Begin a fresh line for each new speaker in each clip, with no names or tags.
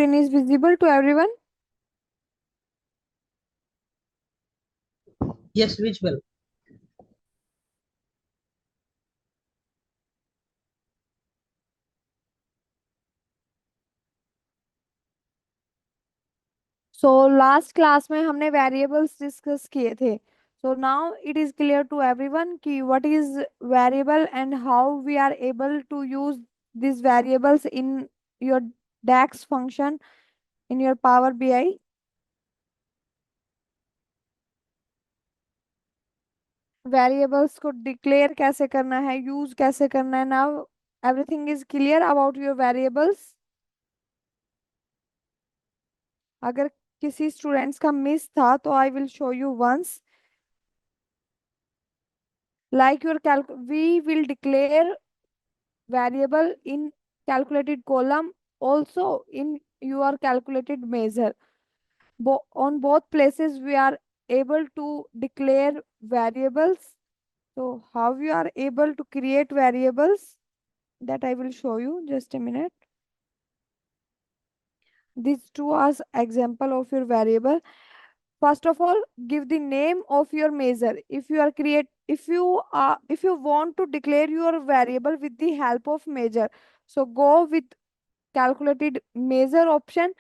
screen is visible to everyone?
Yes, which well.
So last class में हमने variables discuss किए थे. So now it is clear to everyone कि what is variable and how we are able to use this variables in your DAX function in your power BI. Variables को declare कैसे करना है, use कैसे करना है. Now everything is clear about your variables. अगर किसी स्टूडेंट्स का मिस था तो I will show you once. Like your we will declare variable in calculated column, also in your calculated measure. On both places we are able to declare variables. So how you are able to create variables, that I will show you. Just a minute. These two are example of your variable. First of all, give the name of your measure. If you want to declare your variable with the help of measure, so go with calculated measure option,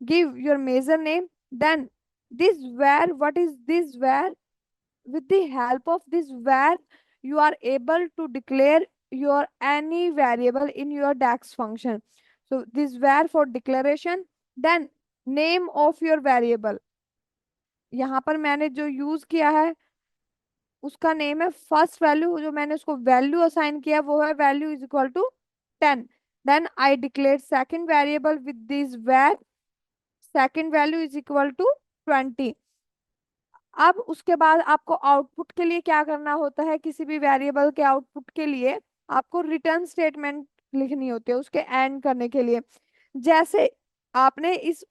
give your measure name, then this where, what is this where? With the help of this where, you are able to declare your any variable in your DAX function. So this where for declaration. Then name of your variable. यहाँ पर मैंने जो use किया है उसका name है first value. जो मैंने उसको वैल्यू असाइन किया वो है value is equal to 10. Then I declare second variable with this var. Second value is equal to 20. अब उसके बाद आपको आउटपुट के लिए क्या करना होता है, किसी भी वेरिएबल के आउटपुट के लिए आपको रिटर्न स्टेटमेंट लिखनी होती है उसके एंड करने के लिए. जैसे आपने इस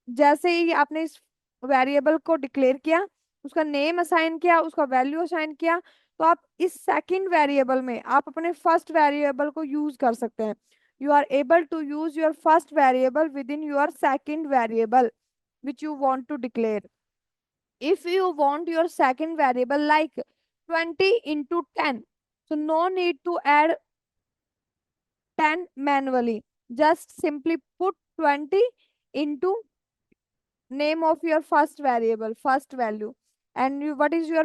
जैसे ही आपने इस वेरिएबल को डिक्लेयर किया, उसका नेम असाइन किया, उसका वैल्यू असाइन किया, तो आप इस सेकंड वेरिएबल में आप अपने फर्स्ट वेरिएबल को यूज कर सकते हैं. You are able to use your first variable within your second variable which you want to declare. If you want your second variable like 20 into 10, so no need to add 10 manually. Just simply put 20 into name of your first variable, first value. And what is your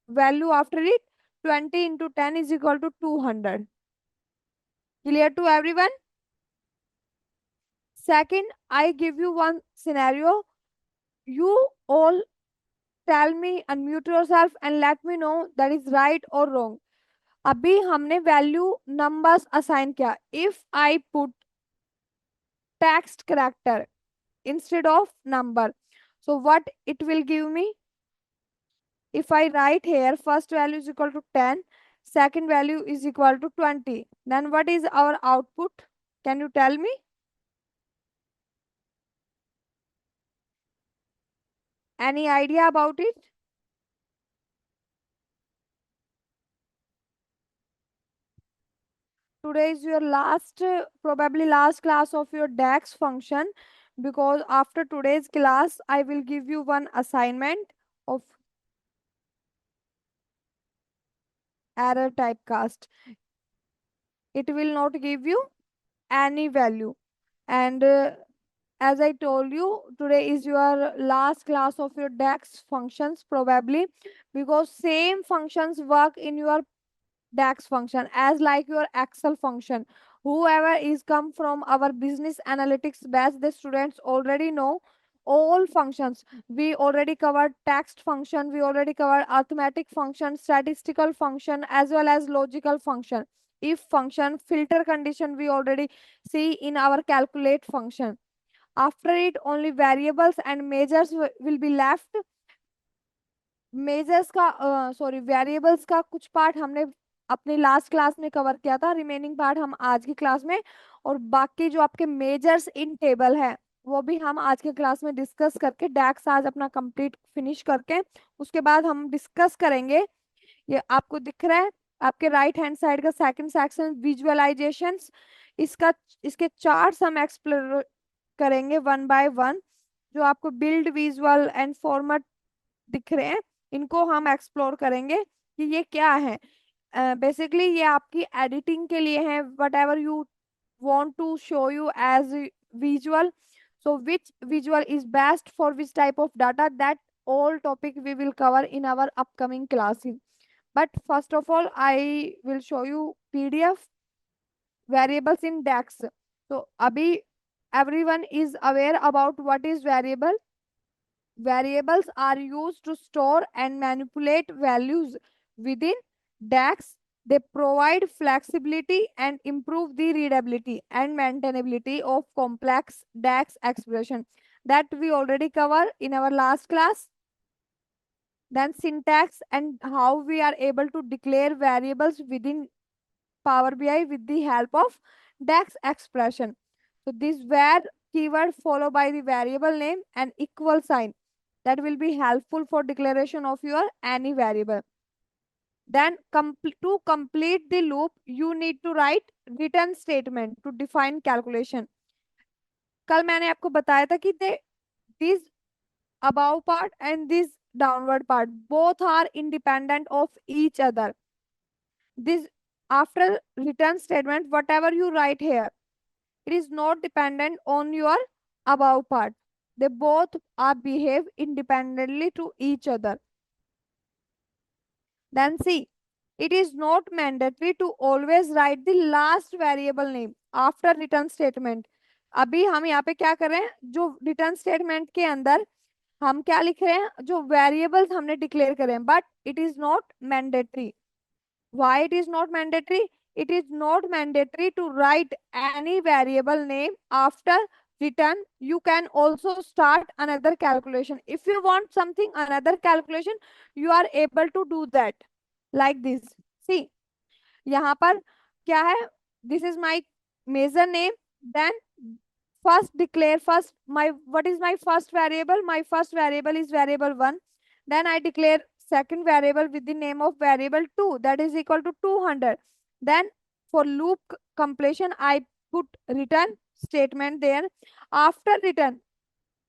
value after it? 20 into 10 is equal to 200. Clear to everyone? Second, I give you one scenario. You all tell me, unmute yourself and let me know that is right or wrong. अभी हमने value numbers assign किया. If I put text character instead of number, so what it will give me? If I write here first value is equal to 10, second value is equal to 20, then what is our output? Can you tell me? Any idea about it? Today is your last, probably last class of your DAX function, because after today's class I will give you one assignment of error typecast. It will not give you any value. And as I told you, today is your last class of your DAX functions probably, because same functions work in your DAX function as like your Excel function. Whoever is come from our business analytics batch, the students already know all functions. We already covered text function, we already covered arithmetic function, statistical function, as well as logical function. If function, filter condition, we already see in our calculate function. After it, only variables and measures will be left. Measures का sorry variables का कुछ part हमने अपनी last class में cover किया था, remaining part हम आज की क्लास में, और बाकी जो आपके मेजर्स इन टेबल है वो भी हम आज के क्लास में डिस्कस करके डैक्स आज अपना कंप्लीट फिनिश करके उसके बाद हम डिस्कस करेंगे. ये आपको दिख रहा है आपके राइट हैंड साइड का सेकंड सेक्शन विजुअलाइजेशंस. इसका इसके चार्ट्स हम एक्सप्लोर करेंगे वन बाय वन। जो आपको बिल्ड, विजुअल एंड फॉर्मेट दिख रहे हैं, इनको हम एक्सप्लोर करेंगे कि ये क्या है। बेसिकली ये आपकी एडिटिंग के लिए है, what ever you want to show you as a visual. So which visual is best for which type of data, that all topic we will cover in our upcoming classes. But first of all, I will show you PDF variables in DAX. So abhi everyone is aware about what is variable. Variables are used to store and manipulate values within DAX. They provide flexibility and improve the readability and maintainability of complex DAX expression that we already covered in our last class. Then syntax and how we are able to declare variables within Power BI with the help of DAX expression. So this where keyword followed by the variable name and equal sign, that will be helpful for declaration of your any variable. Then to complete the loop, you need to write return statement to define calculation. कल मैंने आपको बताया था कि this above part and this downward part both are independent of each other. This after return statement, whatever you write here, it is not dependent on your above part. They both are behave independently to each other. Then see, it is not mandatory to always write the last variable name after return statement. अभी हम यहाँ पे क्या कर रहे हैं, जो return statement के अंदर हम क्या लिख रहे हैं, जो वेरिएबल्स हमने डिक्लेयर करे हैं, but it is not mandatory. Why it is not mandatory? It is not mandatory to write any variable name after return. You can also start another calculation. If you want something, another calculation, you are able to do that like this. See, यहाँ पर क्या है, this is my measure name. Then first declare first my, what is my first variable? My first variable is variable 1. Then I declare second variable with the name of variable 2, that is equal to 200. Then for loop completion, I put return statement there. After return,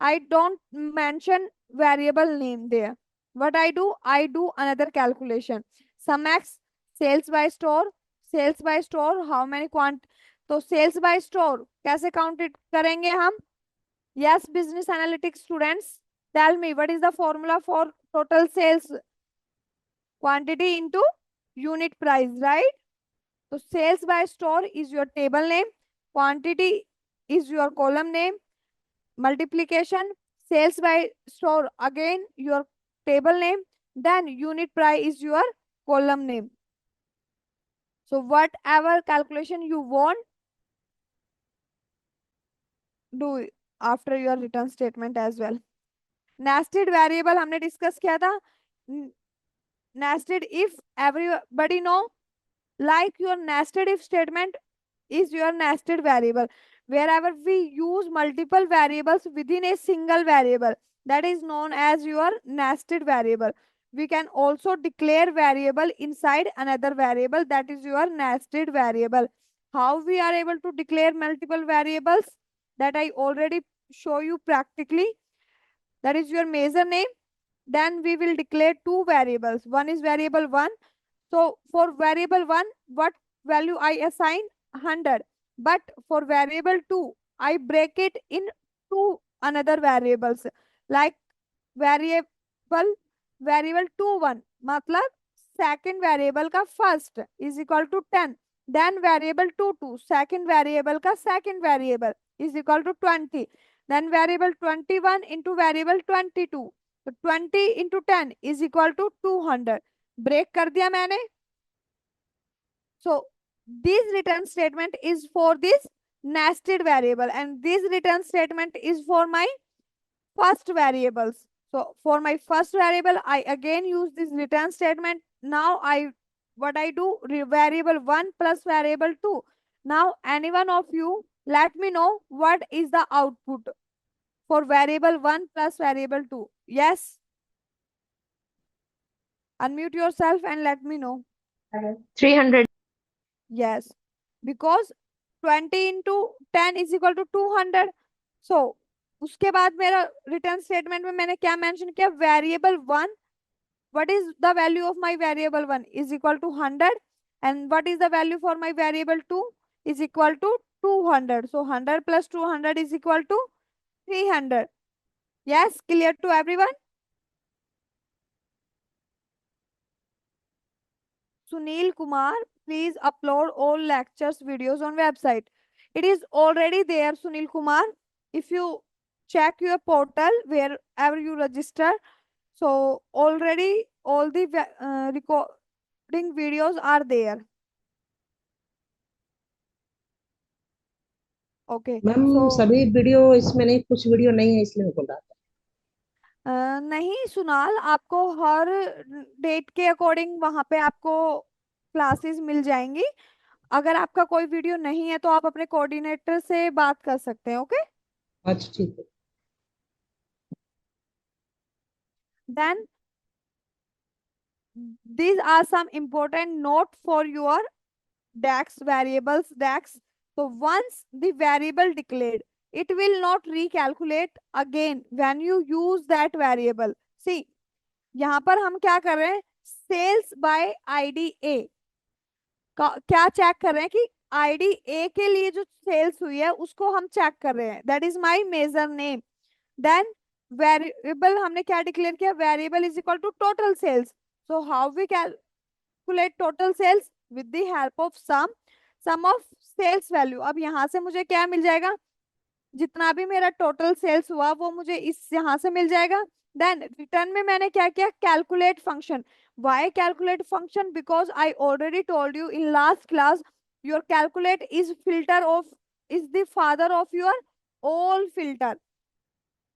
I don't mention variable name there. What I do? I do another calculation. Sum x, sales by store, sales by store, how many quant, तो sales by store कैसे counted करेंगे हम? Yes business analytics students, tell me what is the formula for total sales? Quantity into unit price, right? तो sales by store is your table name, quantity is your column name, multiplication sales by store again your table name, then unit price is your column name. So whatever calculation you want, do after your return statement as well. Nested variable हमने discuss किया था. Nested if everybody know, like your nested if statement is your nested variable. Wherever we use multiple variables within a single variable, that is known as your nested variable. We can also declare variable inside another variable, that is your nested variable. How we are able to declare multiple variables, that I already show you practically. That is your measure name. Then we will declare two variables. One is variable 1. So for variable 1, what value I assign? 100. But for variable 2, I break it in two another variables. Like variable variable 2 1, मतलब second variable का first is equal to 10. Then variable 2 2, second variable का second variable is equal to 20. Then variable 21 into variable 22. तो 20 into 10 is equal to 200. Break कर दिया मैंने. So this return statement is for this nested variable, and this return statement is for my first variables. So for my first variable, I again use this return statement. Now what I do, variable 1 plus variable 2. Now any one of you let me know what is the output for variable 1 plus variable 2. Yes. Unmute yourself and let me know.
300.
Yes. Because 20 into 10 is equal to 200. सो उसके बाद मेरा return statement में मैंने क्या mention किया, variable one, what is the value of my variable 1 is equal to 100, and what is the value for my variable 2 is equal to 200. So 100 plus 200 is equal to 300. Yes, clear to everyone? Sunil Kumar, please upload all lectures videos on website. It is already there, Sunil Kumar. If you check your portal wherever you register, so already all the recording videos are there. Okay.
Ma'am
So
सभी video इसमें नहीं, कुछ video नहीं है इसलिए मैं बोल रहा
नहीं सुनाल, आपको हर डेट के अकॉर्डिंग वहां पे आपको क्लासेस मिल जाएंगी। अगर आपका कोई वीडियो नहीं है तो आप अपने कोऑर्डिनेटर से बात कर सकते हैं। ओके।
था। अच्छा ठीक है।
Then these are some important note for your DAX variables DAX. So once the variable declared, it will not recalculate again when you use that variable. See, यहाँ पर हम क्या कर रहे हैं, सेल्स बाय आईडी ए का क्या check कर रहे हैं कि आईडी ए के लिए जो सेल्स हुई है उसको हम चेक कर रहे हैं, that is my measure name. Then variable हमने क्या डिक्लेयर किया, variable is equal to total sales. So how we calculate total sales, with the help of sum of sales value. अब यहाँ से मुझे क्या मिल जाएगा, जितना भी मेरा टोटल सेल्स हुआ वो मुझे इस यहाँ से मिल जाएगा। देन रिटर्न में मैंने क्या किया, calculate function. Why calculate function, because I already told you in last class, your calculate is filter of, is the father of your all filter.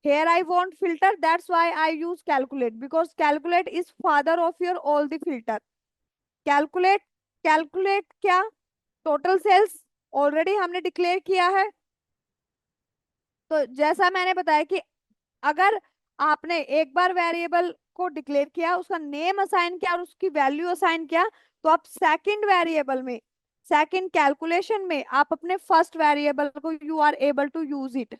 Here I want filter, that's why I use calculate, because calculate is father of your all the filter. Calculate, calculate क्या, total sales already हमने declare किया है। तो जैसा मैंने बताया कि अगर आपने एक बार वेरिएबल को डिक्लेयर किया, उसका नेम असाइन किया और उसकी वैल्यू असाइन किया, तो आप सेकंड वेरिएबल में, सेकंड कैलकुलेशन में आप अपने फर्स्ट वेरिएबल को you are able to use it.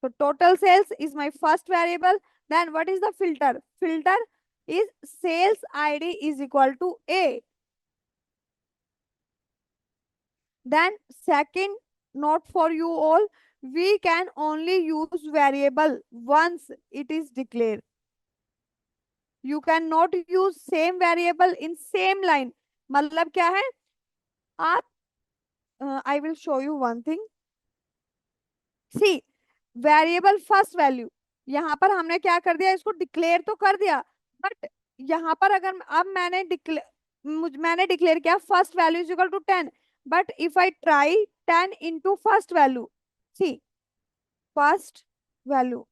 तो total sales is my first variable. Then what is the filter, filter is sales ID is equal to A. Then second note for you all, we can only use variable once it is declared. You cannot use same variable in same line. मतलब क्या है, आप I will show you one thing. See, variable first value, यहाँ पर हमने क्या कर दिया, इसको डिक्लेयर तो कर दिया, बट यहाँ पर अगर अब मैंने डिक्लेयर किया first value is equal to 10, but if I try 10 into first value, see first value,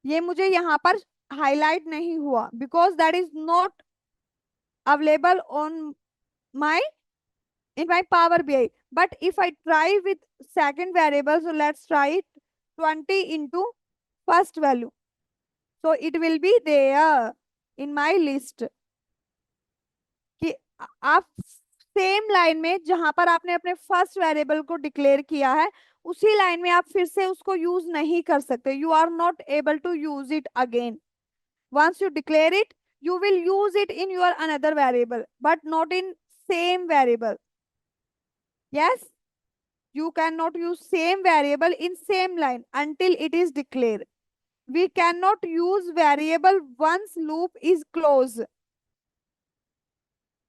ये मुझे यहाँ पर हाईलाइट नहीं हुआ because that is not available on my in my Power BI. But if I try with second variable, so let's try it, 20 into first value. So it will be there in my list कि आप same line में जहां पर आपने अपने first variable को declare किया है, उसी लाइन में आप फिर से उसको यूज नहीं कर सकते। You are not able to use it again. Once you declare it, you will use it in your another variable but not in same variable. Yes, you cannot use same variable in same line until it is declared. We cannot use variable once loop is closed.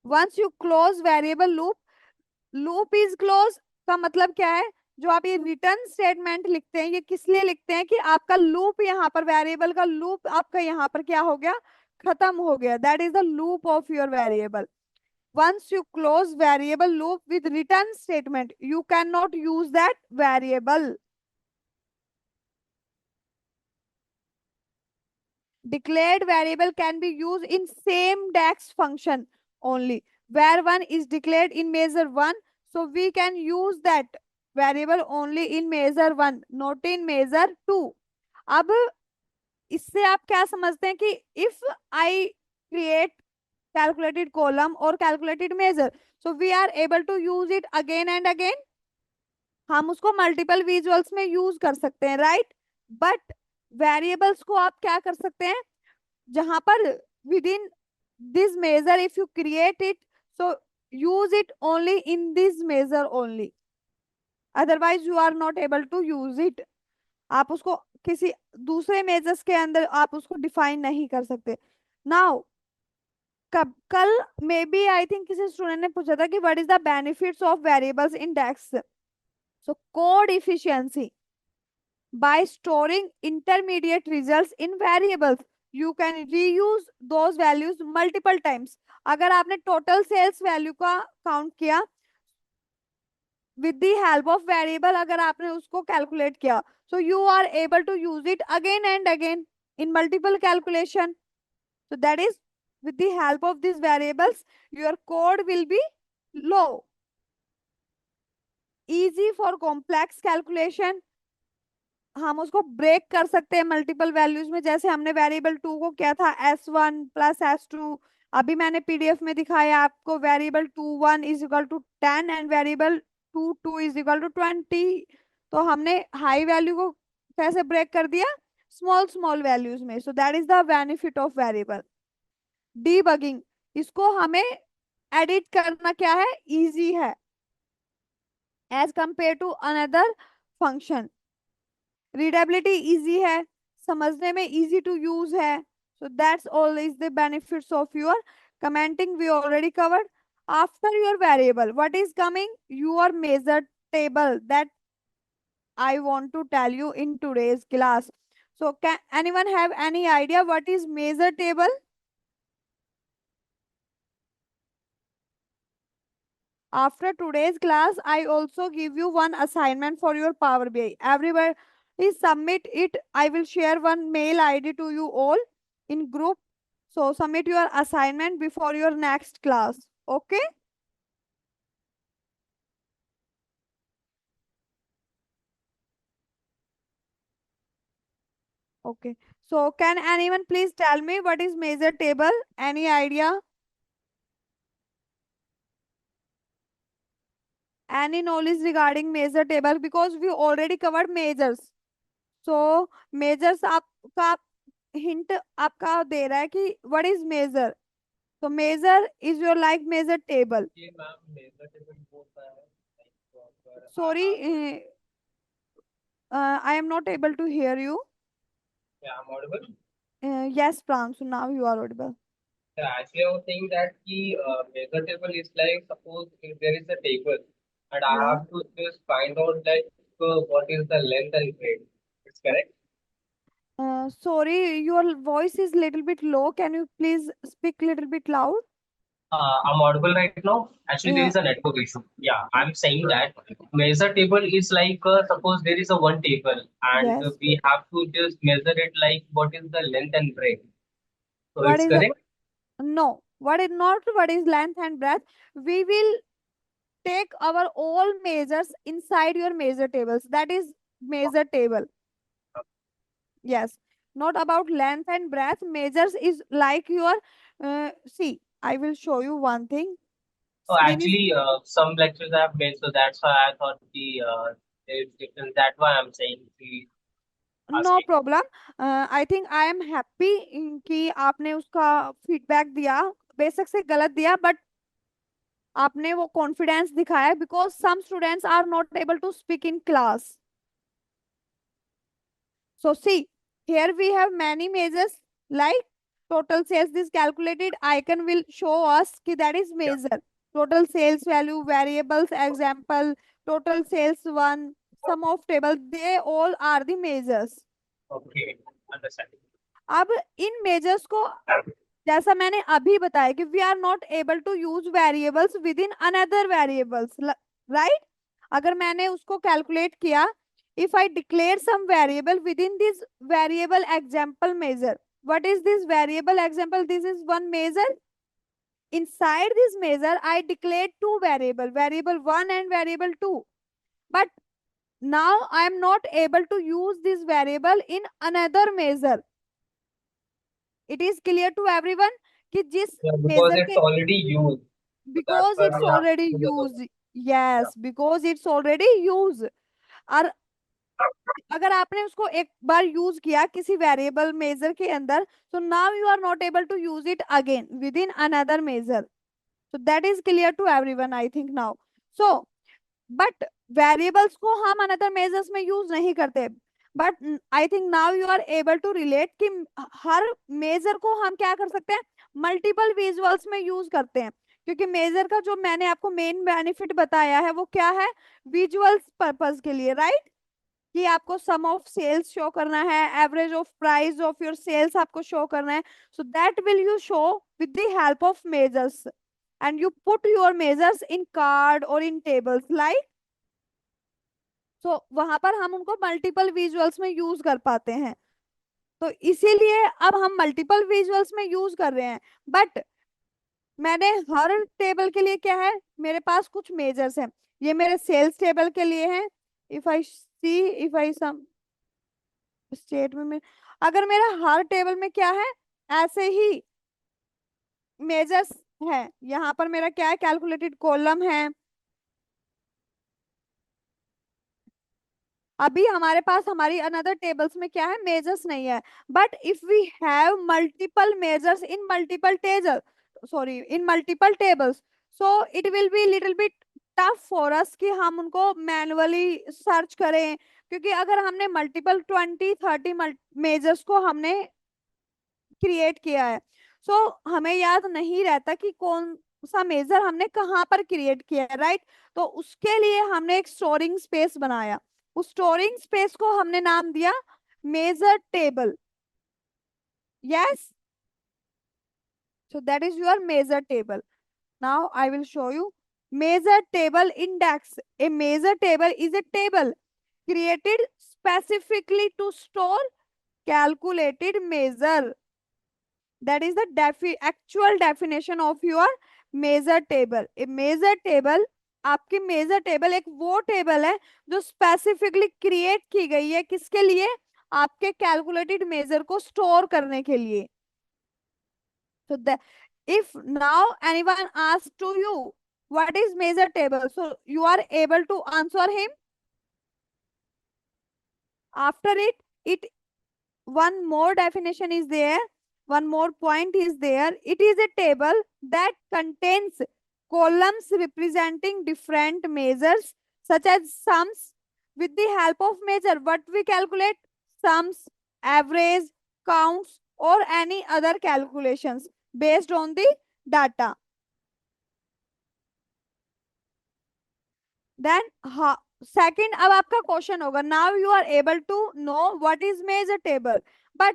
Once you close variable loop, loop is closed का मतलब क्या है, जो आप ये return statement लिखते हैं ये किस लिए लिखते हैं कि आपका लूप यहाँ पर, वेरिएबल का लूप आपका यहाँ पर क्या हो गया, खत्म हो गया। That is the loop of your variable. Once you close variable loop with return statement, you cannot use that variable. Declared variable can be used in same DAX function only, where one is declared in measure 1. So we can use that variable only in measure 1, not in measure 2. अब इससे आप क्या समझते हैं कि if I create calculated column or calculated measure, so we are able to use it again and again. हम उसको multiple visuals में यूज कर सकते हैं, राइट। बट वेरिएबल्स को आप क्या कर सकते हैं, जहां पर within this measure if you create it, so use it only in this measure only, otherwise you are not able to use it. आप उसको किसी दूसरे मेजर्स के अंदर आप उसको डिफाइन नहीं कर सकते। नाउ कब कल मे बी आई थिंक किसी स्टूडेंट ने पूछा था कि what is the benefits of variables in DAX. So code efficiency, by storing intermediate results in variables you can reuse those values multiple times। अगर आपने टोटल सेल्स वैल्यू का count किया with the help of variable, अगर आपने उसको calculate किया, so you are able to use it again and again in multiple calculation. So that is with the help of these variables, your code will be low, easy for complex calculation। हम उसको break कर सकते हैं multiple values में, जैसे हमने variable to को किया था S1 + S2। अभी मैंने पीडीएफ में दिखाया आपको, variable two one is equal to 10 and variable two two is equal to 20। तो हमने हाई वैल्यू को कैसे ब्रेक कर दिया, स्मॉल स्मॉल वैल्यूज में। So that is the benefit of variable. Debugging, इसको हमें एडिट करना क्या है, इजी है as compare to another function. Readability easy है, समझने में इजी टू यूज है। So that's all is the benefits of your commenting, we already covered. After your variable what is coming, your measure table, that I want to tell you in today's class. So can anyone have any idea what is measure table? After today's class, I also give you one assignment for your Power BI. Everybody submit it. I will share one mail ID to you all in group. So submit your assignment before your next class. Okay? Okay. So can anyone please tell me what is measure table? Any idea? Any knowledge regarding measure table? Because we already covered measures. So measures आपका hint आपका दे रहा है कि what is measure? So measure is your like measure table.
ये ma'am major table होता है like proper
Sorry, I am not able to hear you.
क्या I'm audible?
Yes, Pransu, now you are audible.
Yeah, actually I was saying that the measure table is like suppose if there is a table and I
Yeah.
have to just find out like what is the length and breadth. It's correct.
Sorry, your voice is little bit low. Can you please speak little bit loud?
I'm audible right now. Actually, there
Uh,
is a network issue. Yeah, I'm saying that measure table is like suppose there is a one table and
yes.
we have to just measure it like what is the length and breadth. So
What
it's
is
correct.
no? What is not? What is length and breadth? We will take our all measures inside your measure tables. That is measure table. Yes, not about length and breadth. Measures is like your see. I will show you one thing.
Oh,
Screen is
actually, some lectures I have made, so that's why I thought there is difference. That's why I'm saying the
no
asking.
problem. I think I am happy कि आपने उसका feedback दिया, बेशक से गलत दिया, but आपने वो कॉन्फिडेंस दिखाया, because some students are not able to speak in class. So see, here we have many measures like total sales. This calculated icon will show us कि that is
Yeah.
measure. Total sales value, variables, example, total sales one, sum of table, they all are the measures.
Okay, understand.
अब इन measures को जैसा मैंने अभी बताया कि we are not able to use variables within another variables, right? अगर मैंने उसको calculate किया, if I declare some variable within this variable example measure, what is this variable example? This is one measure. Inside this measure, I declared two variable, variable one and variable two. But now I am not able to use this variable in another measure. It is clear to everyone कि जिस
Yeah, because
measure
it's
के
already used. So that's
because
why
it's
we have
already
to do the
used.
yeah.
Yes, because it's already used. और अगर आपने उसको एक बार use किया किसी वेरिएबल मेजर के अंदर, so now you are not able to use it again within another measure. So that is clear to everyone, I think now. So but variables को हम अनदर मेजर्स में यूज नहीं करते, but I think now you are able to relate कि हर major को हम क्या कर सकते हैं, मल्टीपल विजुअल्स में यूज करते हैं। क्योंकि मेजर का जो मैंने आपको मेन बेनिफिट बताया है वो क्या है, विजुअल्स पर्पस के लिए, राइट। कि आपको सम ऑफ सेल्स शो करना है, average of price of your sales आपको शो करना है, so that will you show with the help of measures, and you put your measures in card or in tables like, so वहां पर हम उनको multiple visuals में use कर पाते हैं। तो इसीलिए अब हम मल्टीपल विजुअल्स में यूज कर रहे हैं, बट मैंने हर टेबल के लिए क्या है, मेरे पास कुछ मेजर्स हैं। ये मेरे सेल्स टेबल के लिए हैं। If I see, if I some state में अगर मेरा हर टेबल में क्या है, ऐसे ही मेजर्स है, यहाँ पर मेरा क्या है, कैलकुलेटेड कॉलम है। अभी हमारे पास हमारी अनदर टेबल्स में क्या है, मेजर्स नहीं है। But if we have multiple measures in multiple table, sorry in multiple tables, so it will be little bit tough for us कि हम उनको मैनुअली सर्च करें। क्योंकि अगर हमने मल्टीपल 20-30 मेजर्स को हमने क्रिएट किया है, सो हमें याद नहीं रहता कि कौन सा मेजर हमने कहाँ पर क्रिएट किया है, राइट। तो उसके लिए हमने एक स्टोरिंग स्पेस बनाया, उस स्टोरिंग स्पेस को हमने नाम दिया measure table. Yes, so that is your measure table. Now I will show you measure table index. A measure table is a table created specifically to store calculated measure. That is the actual definition of your measure table. A measure table, आपकी major table एक वो table है जो specifically create की गई है, किसके लिए, आपके कैलकुलेटेड मेजर को स्टोर करने के लिए। So the, if now anyone asks to you what is measure table, so you are able to answer him. After it one more definition is there, one more point is there. It is a table that contains columns representing different measures such as sums. With the help of measure, what we calculate, sums, average, counts or any other calculations based on the data. Then second, अब आपका question होगा, now you are able to know what is measure table, but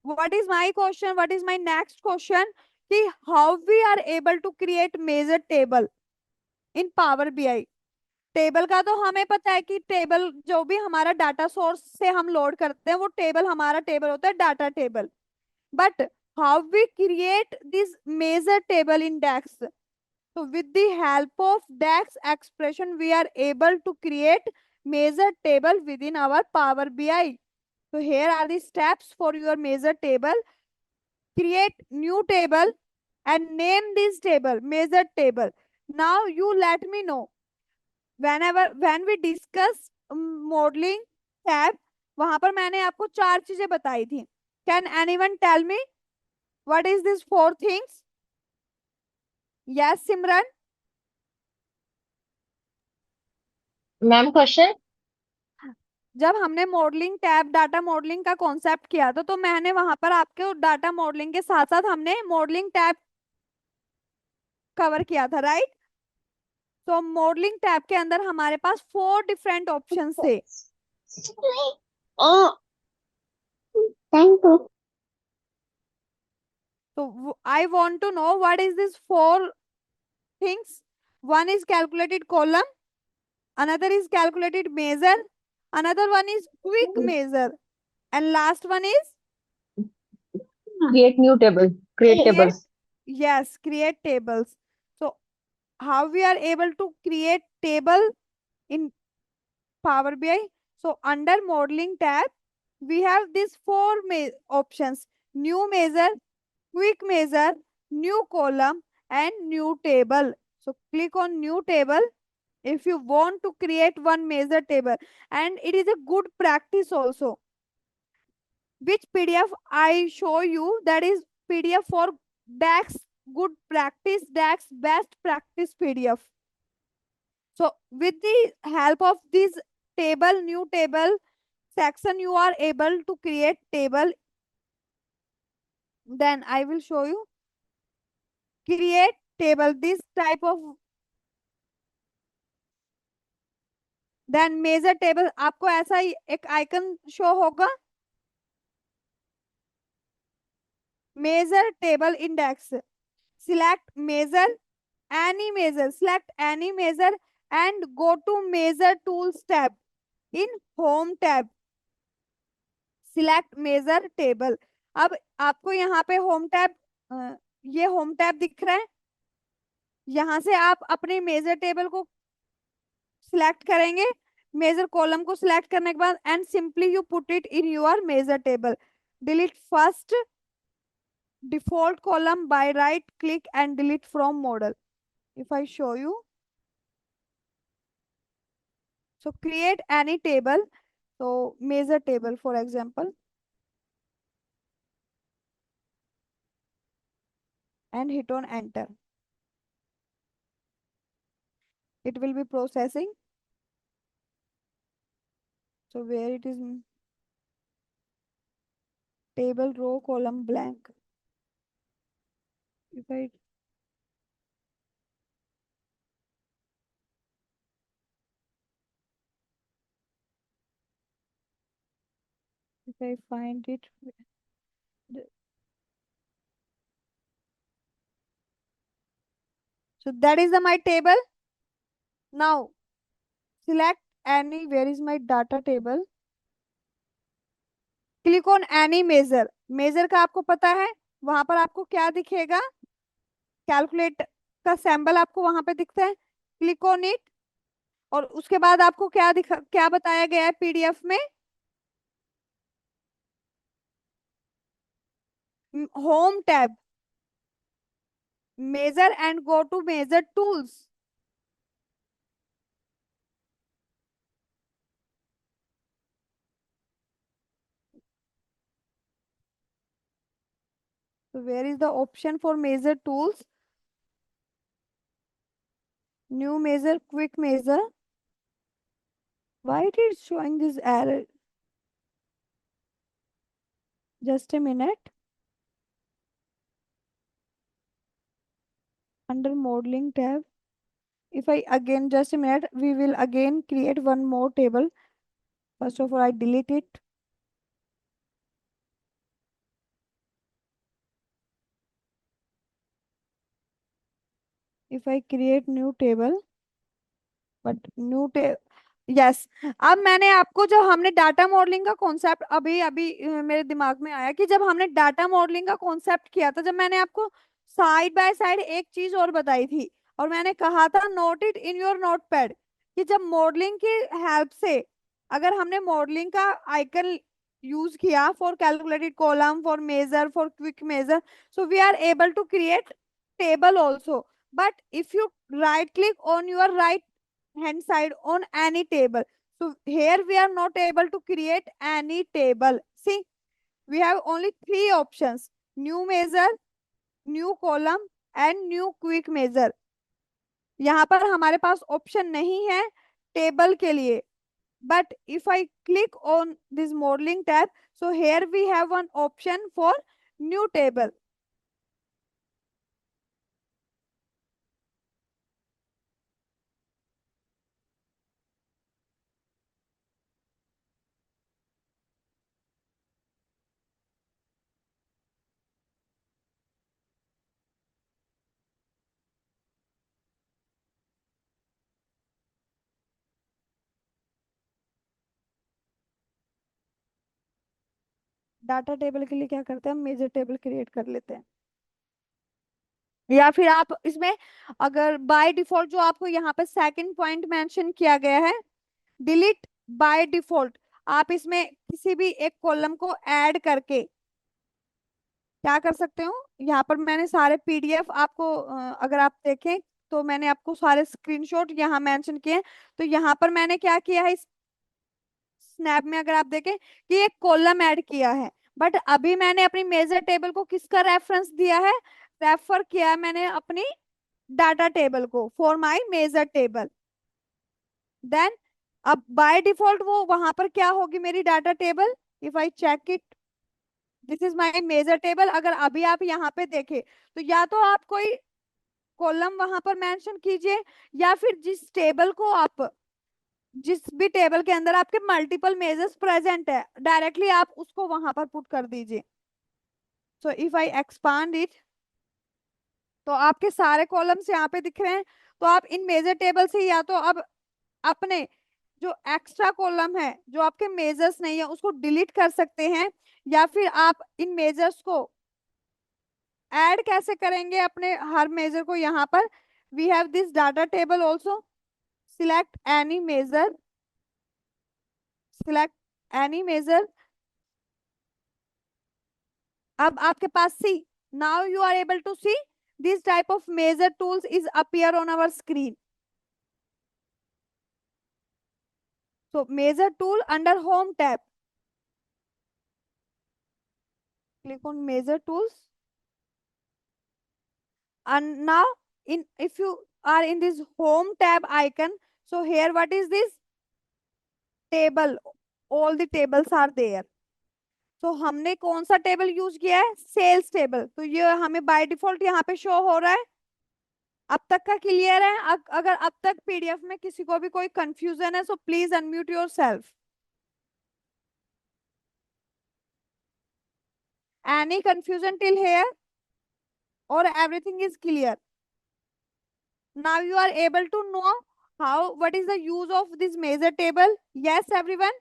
what is my question, what is my next question कि how we are able to create measure table in Power BI। Table का तो हमें पता है कि table जो भी हमारा डाटा सोर्स से हम लोड करते हैं वो टेबल हमारा टेबल होता है, data table. But how we create this measure table in DAX, so with the help of DAX expression, we are able to create measure table within our Power BI. So here are the steps for your measure table. Create new table and name this table measure table. Now you let me know when we discuss modeling tab, वहां पर मैंने आपको 4 चीजें बताई थी। Can anyone tell me what is this 4 things? Yes, Simran.
Ma'am question.
जब हमने modelling tab data modelling का कॉन्सेप्ट किया था, तो मैंने वहां पर आपके डाटा मॉडलिंग के साथ साथ हमने मॉडलिंग टैब कवर किया था, राइट। तो मॉडलिंग टैब के अंदर हमारे पास 4 डिफरेंट ऑप्शंस थे।
Thank you.
तो I want to know what is this 4 things. One is calculated column, another is calculated measure, another one is quick measure, and last one is
create new table, create tables.
yes, create tables. So how we are able to create table in Power BI? So under modeling tab, we have these 4 options: new measure, quick measure, new column, and new table. So click on new table. if you want to create one measure table, and it is a good practice also. Which PDF I show you, that is PDF for DAX good practice, DAX best practice PDF. So with the help of this table, new table section, you are able to create table. Then I will show you create table, this type of. Then measure table आपको ऐसा ही एक icon show होगा, measure table index, select measure any measure, select any measure and go to measure tools tab in home tab, select measure table. अब आपको यहाँ पे home tab, ये होम टैब दिख रहा है, यहाँ से आप अपने मेजर टेबल को सिलेक्ट करेंगे, मेजर कॉलम को सिलेक्ट करने के बाद and simply you put it in your measure table, delete first default column by right click and delete from model. If I show you, so create any table, so measure table for example, and hit on enter. It will be processing. So where it is, table row column blank. If I find it, so that is the my table. Now select any, where is my data table, click on any measure, measure का आपको पता है वहां पर आपको क्या दिखेगा, calculate का सैंबल आपको वहां पे दिखता है, क्लिक ऑन इट। और उसके बाद आपको क्या क्या बताया गया है पीडीएफ में, home tab, measure and go to measure tools. So where is the option for measure tools, new measure, quick measure, why it is showing this error, just a minute, under modeling tab, if I again, just a minute, we will again create one more table. First of all I delete it, if I create new table, but new yes. अब मैंने आपको, जब हमने data modelling का concept अभी अभी मेरे दिमाग में आया कि जब हमने डाटा मॉडलिंग का कॉन्सेप्ट किया था, जब मैंने आपको साइड बाय साइड एक चीज और बताई थी, और मैंने कहा था note it in your notepad, कि जब मॉडलिंग की हेल्प से, अगर हमने मॉडलिंग का आइकन यूज किया for calculated column, for measure, for quick measure, so we are able to create table also. But if you right click on your right hand side on any table, so here we are not able to create any table. See, we have only three options: new measure, new column and new quick measure. यहाँ पर हमारे पास option नहीं है table के लिए, but if I click on this modeling tab, so here we have one option for new table. Data table के लिए क्या करते हैं, हम मेजर टेबल क्रिएट कर लेते हैं, या फिर आप इसमें, अगर बाय डिफॉल्ट जो आपको यहाँ पे सेकंड पॉइंट मेंशन किया गया है, डिलीट बाय डिफॉल्ट, आप इसमें किसी भी एक कॉलम को ऐड करके क्या कर सकते हो। यहाँ पर मैंने सारे पीडीएफ आपको, अगर आप देखें तो मैंने आपको सारे स्क्रीनशॉट यहाँ मेंशन किए हैं। तो यहाँ पर मैंने क्या किया है, इस स्नैप में अगर आप देखें कि एक कॉलम ऐड किया है, बट अभी मैंने अपनी मेजर टेबल को किसका रेफरेंस दिया है, रेफर किया है मैंने अपनी डाटा टेबल को for my measure table. Then अब बाय डिफॉल्ट वो वहां पर क्या होगी मेरी data table, if I check it, this is my measure table. अगर अभी आप यहाँ पे देखें तो या तो आप कोई कॉलम वहां पर मेंशन कीजिए, या फिर जिस भी टेबल के अंदर आपके मल्टीपल मेजर्स प्रेजेंट है डायरेक्टली आप उसको वहां पर पुट कर दीजिए। So if I expand it, तो आपके सारे कॉलम्स यहाँ पे दिख रहे हैं। तो आप इन मेजर टेबल से या तो अब अपने जो एक्स्ट्रा कॉलम है जो आपके मेजर्स नहीं है उसको डिलीट कर सकते हैं, या फिर आप इन मेजर्स को ऐड कैसे करेंगे अपने हर मेजर को यहाँ पर, we have this data table also, select any measure, select any measure. अब आपके पास see, now you are able to see this type of measure tools is appear on our screen. So measure tool under home tab, click on measure tools, and now in if you are in this home tab icon, so here what is this table, all the tables are there। तो हमने कौन सा table use किया है, sales table, तो ये हमें by default यहाँ पे शो हो रहा है। अब तक का क्लियर है? अगर अब तक पीडीएफ में किसी को भी कोई कंफ्यूजन है so please unmute your self. Any confusion till here or everything is clear? Now you are able to know how, what is the use of this measure table? Yes everyone,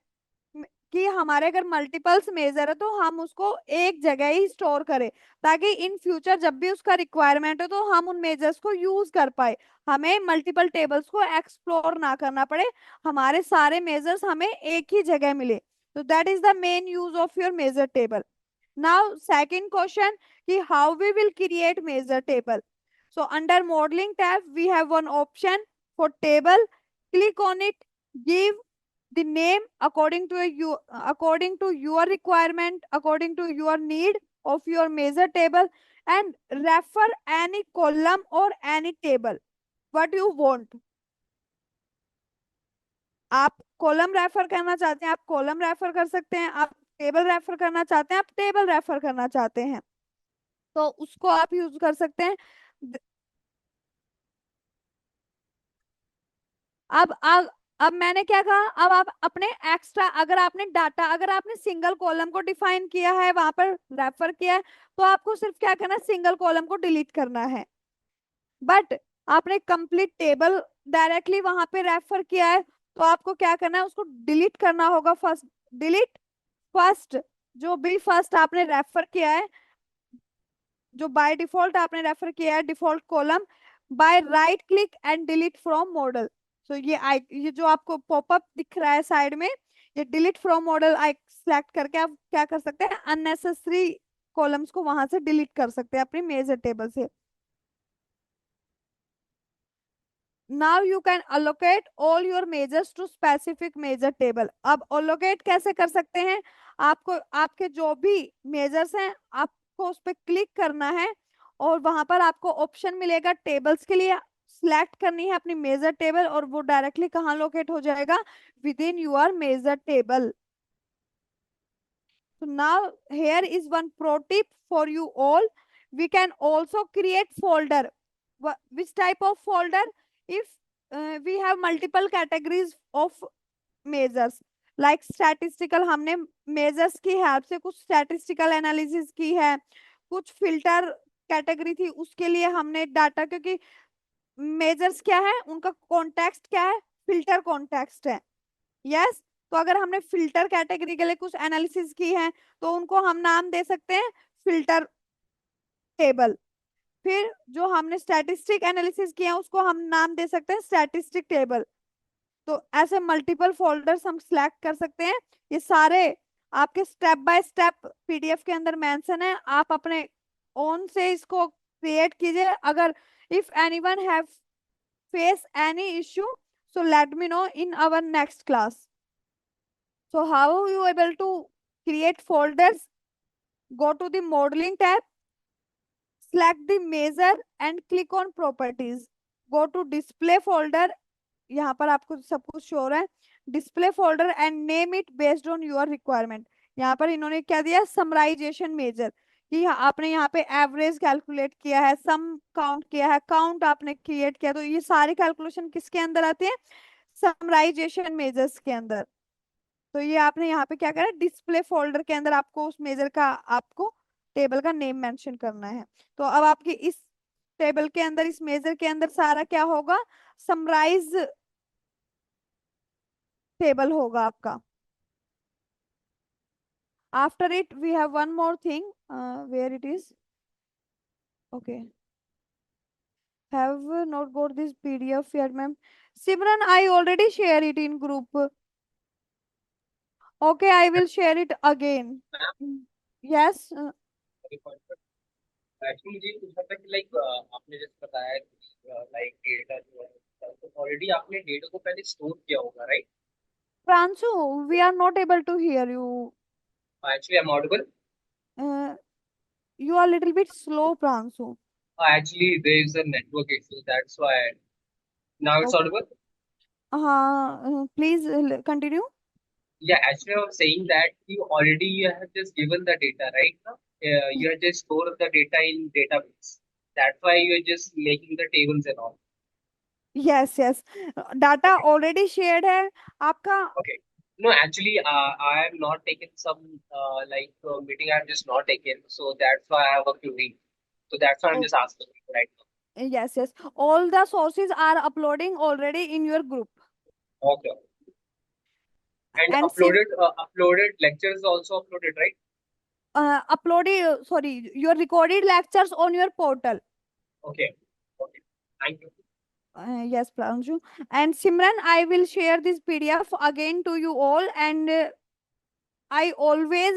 कि हमारे अगर multiples major है तो हम उसको एक जगह ही store करें, ताकि इन फ्यूचर जब भी उसका रिक्वायरमेंट हो तो हम उन मेजर्स को यूज कर पाए, हमें मल्टीपल टेबल्स को एक्सप्लोर ना करना पड़े, हमारे सारे मेजर्स हमें एक ही जगह मिले। तो that is the main use of your measure table. Now second question, कि how we will create measure table? So under modeling tab we have one option for table, click on it, give the name according to your requirement, according to your need of your measure table, and refer any column or any table what you want। आप column refer करना चाहते हैं आप column refer कर सकते हैं, आप table refer करना चाहते हैं आप टेबल रेफर करना चाहते हैं, तो उसको आप यूज कर सकते हैं। द- अब मैंने क्या कहा, अब आप अपने एक्स्ट्रा, अगर आपने सिंगल कॉलम को डिफाइन किया है वहां पर रेफर किया है, तो आपको सिर्फ क्या करना है, सिंगल कॉलम को डिलीट करना है। बट आपने कंप्लीट टेबल डायरेक्टली वहां पे रेफर किया है, तो आपको क्या करना है, उसको डिलीट करना होगा फर्स्ट। डिलीट फर्स्ट, जो भी फर्स्ट आपने रेफर किया है, जो बाय डिफॉल्ट आपने रेफर किया है default column, by right click and delete from model. So ये जो आपको पॉपअप दिख रहा है साइड में, ये delete from model I select करके आप क्या कर सकते हैं, अननेसेसरी कॉलम्स को वहां से डिलीट कर सकते हैं अपनी मेजर टेबल से। Now you can allocate all your measures to specific measure table। अब allocate कैसे कर सकते हैं, आपको आपके जो भी मेजर्स हैं आपको उस पर क्लिक करना है, और वहां पर आपको ऑप्शन मिलेगा टेबल्स के लिए, सिलेक्ट करनी है अपनी मेजर टेबल, और वो डायरेक्टली कहाँ लोकेट हो जाएगा, within your measure table. So now here is one pro tip for you all. We can also create folder. Which type of folder? If we have multiple categories of measures, like statistical, हमने measures की help से कुछ statistical analysis की है, कुछ filter category थी उसके लिए हमने डाटा, क्योंकि मेजर्स क्या है, उनका कॉन्टेक्स्ट क्या है, फिल्टर कॉन्टेक्स्ट है। यस, तो अगर हमने फिल्टर कैटेगरी के लिए कुछ एनालिसिस की है तो उनको हम नाम दे सकते हैं फिल्टर टेबल। फिर जो हमने स्टैटिस्टिक एनालिसिस किया है उसको हम नाम दे सकते हैं स्टैटिस्टिक टेबल। तो ऐसे मल्टीपल फोल्डर्स हम सिलेक्ट कर सकते हैं। ये सारे आपके स्टेप बाय स्टेप पीडीएफ के अंदर मेंशन है, आप अपने ओन से इसको क्रिएट कीजिए। अगर if anyone have face any issue, so let me know in our next class. So how are you able to create folders? Go to the modeling tab, select the measure and click on properties. Go to display folder, यहाँ पर आपको सब कुछ show हो रहा है, display folder and name it based on your requirement. यहाँ पर इन्होंने क्या दिया, समराइजेशन मेजर, कि आपने यहाँ पे एवरेज कैलकुलेट किया है, सम काउंट किया है, काउंट आपने क्रिएट किया, तो ये सारी कैलकुलेशन किसके अंदर आती है, समराइजेशन मेजर्स के अंदर। तो ये आपने यहाँ पे क्या करा, डिस्प्ले फोल्डर के अंदर आपको उस मेजर का, आपको टेबल का नेम मेंशन करना है। तो अब आपकी इस टेबल के अंदर, इस मेजर के अंदर सारा क्या होगा, समराइज टेबल होगा आपका। After it, we have one more thing. Where it is? Okay. Have not got this PDF yet, ma'am. Simran, I already share it in group. Okay, I will share it again. Yes.
Actually मुझे ये पूछना था कि like आपने जैसे बताया like data जो है तो ऑलरेडी आपने डेटा को पहले स्टोर किया होगा, right?
Pransu, we are not able to hear you.
Actually I am audible?
You are a little bit slow, Pransu.
Actually there is a network issue, that's why. Now it's
Okay.
audible?
Please continue.
Yeah, actually I was saying that you have just given the data, right? You have just stored the data in database. That's why you are just making the tables and all.
Yes, yes. Data already shared है आपका.
Okay. No, actually, I have not taken some meeting. I have just not taken, so that's why I have a query. So that's why I'm just asking right now.
Yes, yes. All the sources are uploading already in your group.
Okay. And
And
uploaded lectures also uploaded, right?
uploaded, your recorded lectures on your portal.
Okay. Okay. Thank you.
Yes, Pranju. And Simran, I will share this PDF again to you all, and I always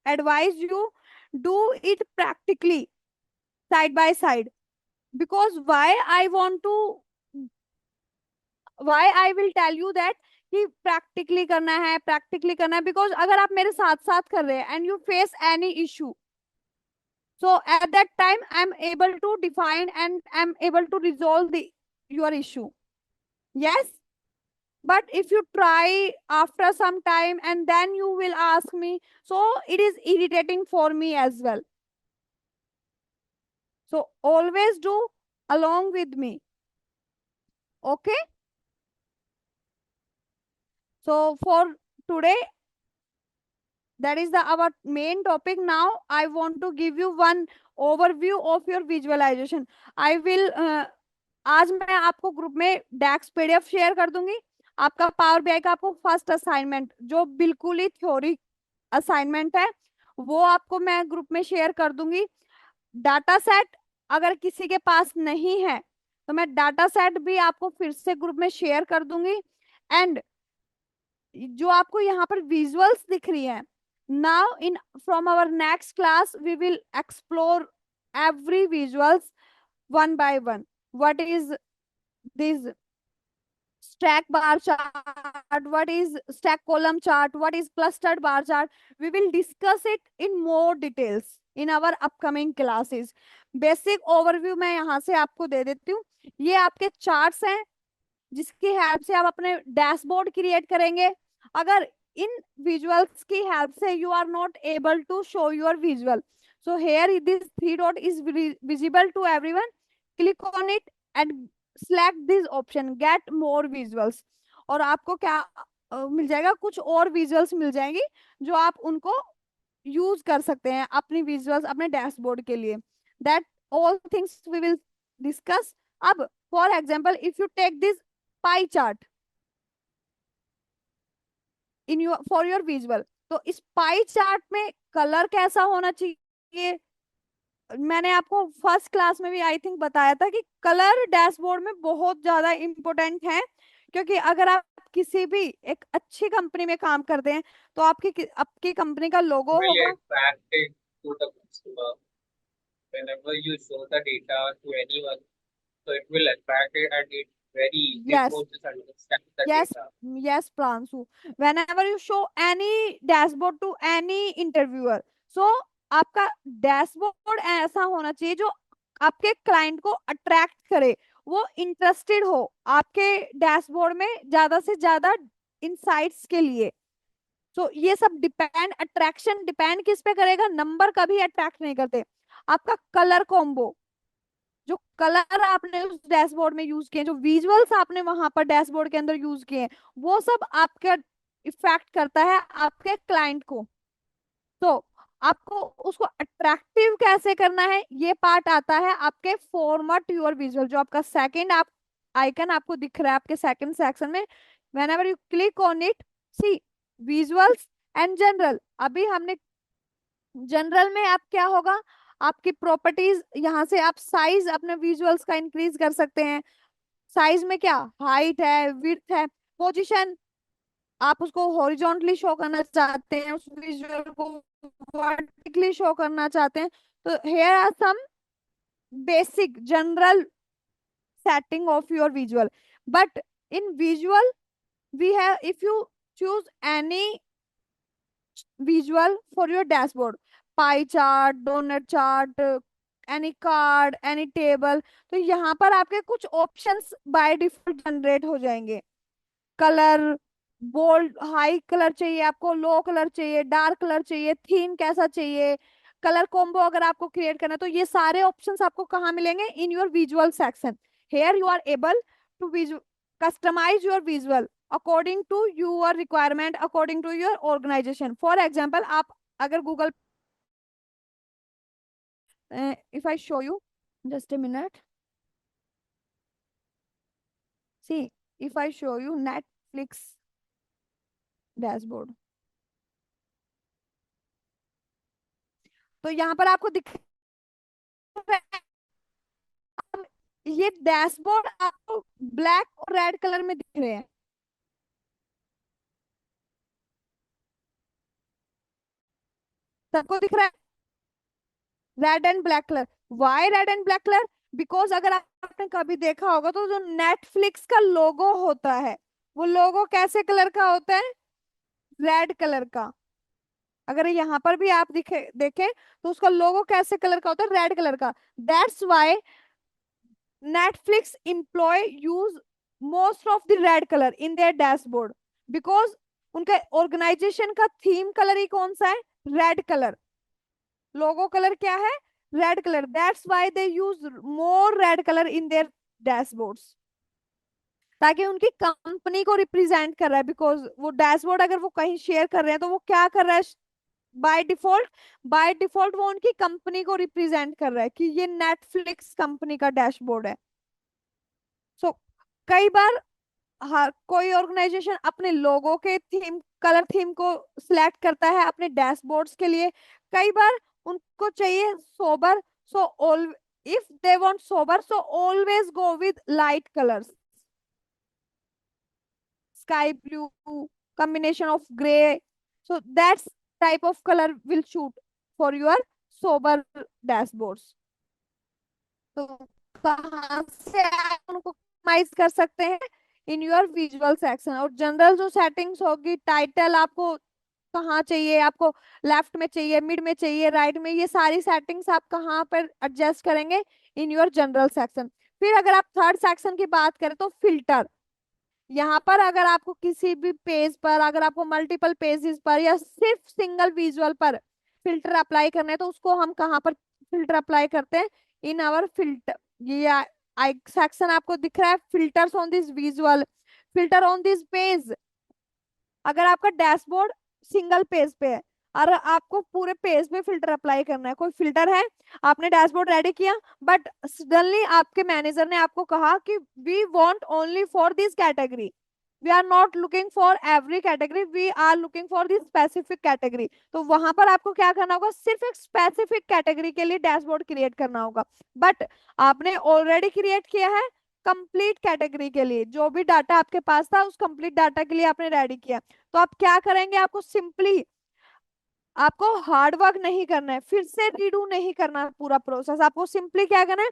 advise you do it practically, side by side. Because why I will tell you that कि practically करना है, because अगर आप मेरे साथ साथ कर रहे हैं and you face any issue, so at that time I'm able to define and I'm able to resolve your issue. Yes. But if you try after some time and then you will ask me, so it is irritating for me as well. So always do along with me. Okay. So for today, that is our main topic. Now I want to give you one overview of your visualization. I will आज मैं आपको group में डेक्स PDF share कर दूंगी। आपका power BI का आपको first assignment जो बिल्कुल ही थ्योरी असाइनमेंट है वो आपको मैं ग्रुप में शेयर कर दूंगी। डाटा सेट अगर किसी के पास नहीं है तो मैं डाटा सेट भी आपको फिर से ग्रुप में शेयर कर दूंगी। एंड जो आपको यहाँ पर विजुअल्स दिख रही है, now in from our next class we will explore every visuals one by one. What is this stack bar chart? What is stack column chart? What is clustered bar chart? We will discuss it in more details in our upcoming classes. Basic overview मैं यहाँ से आपको दे देती हूँ। ये आपके charts हैं जिसकी हेल्प से आप अपने डैशबोर्ड क्रिएट करेंगे। अगर इन विजुअल्स की हेल्प से you are not able to show your visual, so here this three dot is visible to everyone. Click on it and select this option, get more visuals, और आपको क्या मिल जाएगा, कुछ और विजुअल्स मिल जाएंगी जो आप उनको यूज कर सकते हैं अपनी विजुअल्स अपने डैशबोर्ड के लिए। That all things we will discuss. अब for example if you take this pie chart in your for your visual, तो इस पाई चार्ट में कलर कैसा होना चाहिए, मैंने आपको फर्स्ट क्लास में भी आई थिंक बताया था कि कलर डैशबोर्ड में बहुत ज्यादा इम्पोर्टेंट है। क्योंकि अगर आप किसी भी एक अच्छी कंपनी में काम करते हैं तो आपकी कंपनी का लोगो होगा।
Attracted to the customer. Whenever you show the data to anyone, so it will attract it and it very, they
Yes.
both just understand the
Yes,
data.
yes, Pransu. Whenever you show any dashboard to any interviewer, so आपका dashboard ऐसा होना चाहिए जो आपके client को attract करे, वो interested हो आपके डैशबोर्ड में ज्यादा से ज्यादा इंसाइट्स के लिए। तो ये सब डिपेंड, अट्रैक्शन डिपेंड किस पे करेगा, नंबर कभी अट्रैक्ट नहीं करते। आपका कलर कॉम्बो, जो कलर आपने उस डैशबोर्ड में यूज किए, जो विजुअल्स आपने वहां पर डैशबोर्ड के अंदर यूज किए, वो सब आपका इफेक्ट करता है आपके क्लाइंट को। तो आपको उसको अट्रैक्टिव कैसे करना है, ये पार्ट आता है आपके फॉर्मेट योर विजुअल, जो आपका सेकंड आप आइकन आपको दिख रहा है आपके सेकंड सेक्शन में। Whenever you click on it, see visuals and general. अभी हमने जनरल में आप क्या होगा, आपकी प्रॉपर्टीज, यहाँ से आप साइज अपने विजुअल्स का इंक्रीज कर सकते हैं। साइज में क्या, हाइट है, विड्थ है, पोजीशन, आप उसको हॉरिजॉन्टली शो करना चाहते हैं, उस विजुअल को वर्टिकली शो करना चाहते हैं। तो here are some basic general setting of your visual. But in visual we have, if you choose any visual for your dashboard, pie chart, donut chart, any card, any table, तो यहाँ पर आपके कुछ options by default generate हो जाएंगे। Colour, bold high colour चाहिए आपको, लो colour चाहिए, डार्क कलर चाहिए, थीम कैसा चाहिए, कलर कॉम्बो अगर आपको क्रिएट करना है, तो ये सारे ऑप्शंस आपको कहाँ मिलेंगे, in your visual section. Here you are able to customize your visual according to your requirement, according to your organization. For example, आप अगर Google, if I show you, just a minute, see, if I show you Netflix dashboard, तो यहाँ पर आपको दिख रहा है, ये डैशबोर्ड आपको ब्लैक और रेड कलर में दिख रहे हैं। सबको दिख रहा है red and black colour. Why red and black colour? Because अगर आपने कभी देखा होगा तो जो नेटफ्लिक्स का लोगो होता है, वो लोगो कैसे कलर का होता है, रेड कलर का। अगर यहाँ पर भी आप देखें तो उसका लोगो कैसे कलर का होता है, रेड कलर का। That's why Netflix employ use most of the red color in their dashboard, because उनका ऑर्गेनाइजेशन का थीम कलर ही कौन सा है, रेड कलर। लोगो कलर क्या है, red colour. That's why they use more red colour in their dashboards, ताकि उनकी company को रिप्रेजेंट कर रहा है। बिकॉज वो डैशबोर्ड अगर वो कहीं शेयर कर रहे हैं तो वो क्या कर रहा है, बाय डिफॉल्ट वो उनकी कंपनी को रिप्रेजेंट कर रहा है कि ये नेटफ्लिक्स कंपनी का डैशबोर्ड है। सो कई बार हर कोई ऑर्गेनाइजेशन अपने लोगों के थीम, कलर थीम को सिलेक्ट करता है अपने डैशबोर्ड्स के लिए। कई बार उनको चाहिए sober, so all if they want sober, so always go with light colours, sky blue, combination of gray, so that's type of color will shoot for your sober dashboards। तो कहाँ से आप उनको कस्टमाइज कर सकते हैं, इन योर विजुअल सेक्शन। और general जो सेटिंग्स होगी, टाइटल आपको कहाँ चाहिए, आपको लेफ्ट में चाहिए, मिड में चाहिए, राइट में, ये सारी सेटिंग्स आप कहाँ पर एडजस्ट करेंगे, इन योर जनरल सेक्शन। फिर अगर आप थर्ड सेक्शन की बात करें तो फिल्टर। यहाँ पर अगर आपको किसी भी पेज पर, अगर आपको मल्टीपल पेजेस पर या सिर्फ सिंगल विजुअल पर फिल्टर अप्लाई करना है, तो उसको हम कहाँ पर फिल्टर अप्लाई करते हैं, इन आवर फिल्टर। ये आई सेक्शन आपको दिख रहा है, filters on this visual, filter on this page. अगर आपका डैशबोर्ड सिंगल पेज पे है और आपको पूरे पेज पे फिल्टर अप्लाई करना है, कोई फिल्टर है, आपने डैशबोर्ड रेडी किया, बट सडनली आपके मैनेजर ने आपको कहा कि we want only for this category, we are not looking for every category, we are looking for this specific category. तो वहां पर आपको क्या करना होगा, सिर्फ एक स्पेसिफिक कैटेगरी के लिए डैशबोर्ड क्रिएट करना होगा। बट आपने ऑलरेडी क्रिएट किया है कंप्लीट कैटेगरी के लिए, जो भी डाटा आपके पास था उस कंप्लीट डाटा के लिए आपने रेडी किया। तो आप क्या करेंगे, आपको सिंपली, आपको हार्ड वर्क नहीं करना है, फिर से रीडू नहीं करना है पूरा प्रोसेस। आपको सिंपली क्या करना है,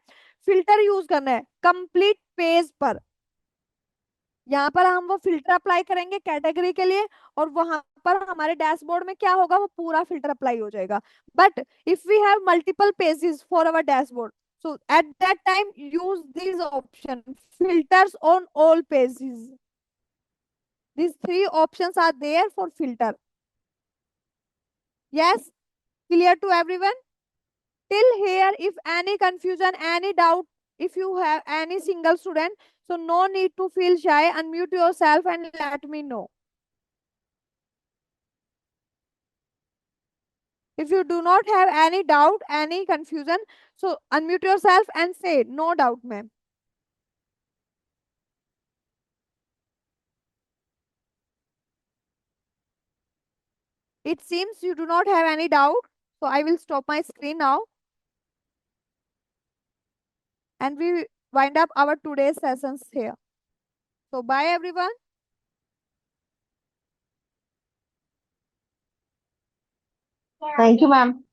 फिल्टर यूज करना है कंप्लीट पेज पर। यहाँ पर हम वो फिल्टर अप्लाई करेंगे कैटेगरी के लिए, और वहां पर हमारे डैशबोर्ड में क्या होगा, वो पूरा फिल्टर अप्लाई हो जाएगा. But if we have multiple pages for our dashboard, so at that time use these option, filters on all pages. These three options are there for filter. Yes, clear to everyone till here? If any confusion, any doubt, if you have any single student, so no need to feel shy, unmute yourself and let me know. If you do not have any doubt, any confusion, so unmute yourself and say, no doubt, ma'am. It seems you do not have any doubt. So I will stop my screen now. And we wind up our today's sessions here. So bye everyone.
Thank you, ma'am.